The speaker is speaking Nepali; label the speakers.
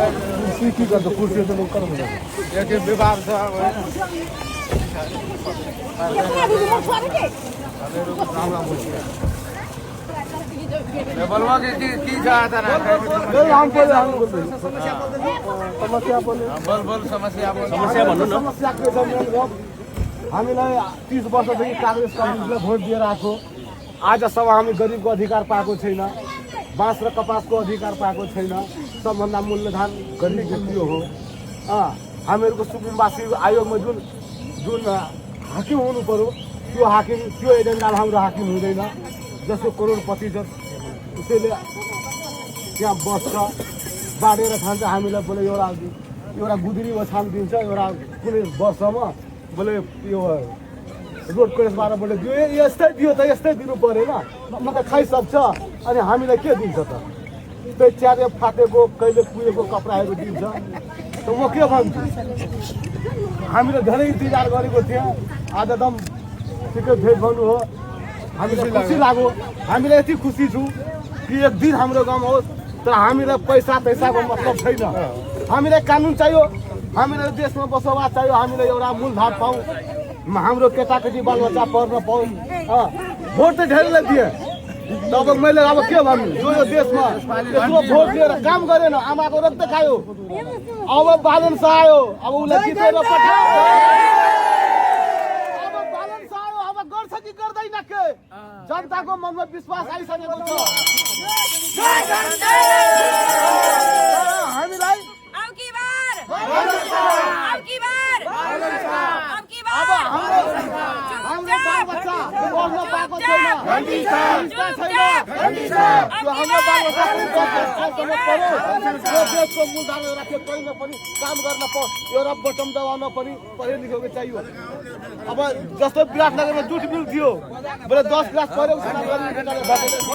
Speaker 1: कुर्सी की गर्छ कुर्सी त लोक गर्नु
Speaker 2: एक व्यवहार छ बोलवा की चाहता ना
Speaker 1: समस्या बोले
Speaker 2: बोल समस्या
Speaker 1: भन्नु न समस्या के छ हामीलाई 30 वर्षदेखि कांग्रेस कम्युनिस्टले भोट दिएर आएको आजसम्म हामी गरिबको अधिकार पाएको छैन बाँस र कपासको अधिकार पाएको छैन सबभन्दा मूल्यधान गरिबको त्यो हो हामीहरूको सुप्रिमवासी आयोगमा जुन हाकिम हुनु पर्यो त्यो हाकिम त्यो एजेन्डामा हाम्रो हाकिम हुँदैन जसको करोडपति छ उसैले त्यहाँ बस्छ बाँडेर खान्छ हामीलाई बोले एउटा गुद्री ओछान दिन्छ एउटा कुनै वर्षमा बोले यो रोड क्रेसबाट बोले दियो यस्तै दियो त यस्तै दिनु परेन म त खाइसक्छ अनि हामीलाई के दिन्छ त त्यही च्यारे फाटेको कहिले कुहेको कपडाहरू दिन्छ त म के भन्छु हामीले धेरै इन्तजार गरेको थियौँ आज दम ठिकै भेट गर्नु हो हामीलाई खुसी लाग्यो हामीलाई यति खुसी छु कि एक दिन हाम्रो गाउँमा होस् तर हामीलाई पैसाको मतलब छैन हामीलाई कानुन चाहियो हामीलाई देशमा बसोबास चाहियो हामीलाई एउटा मूलधार पाऊँ हाम्रो केटाकेटी बालबच्चा पढ्न पाऊँ भोट त धेरैले दिए तब मैले अब के भन्नु जो यो देशमा यत्रो भोट दिएर काम गरेन आमाको रक्त खायो अब बालन शाह आयो अब उसलाई जितेर पठायो अब बालन शाह आयो अब गर्छ कि गर्दैन के जनताको मनमा विश्वास आइसकेको छ हामीलाई हाम्रो बालबच्चा पढ्न पाएको छैन देशको मूलधार राखेर कहीँ पनि काम गर्न एउटा बटम दबाउन पनि पढे लेखेको चाहियो अब जस्तो विराटनगरमा जुट मिल थियो बोले 10 क्लास पढ्यो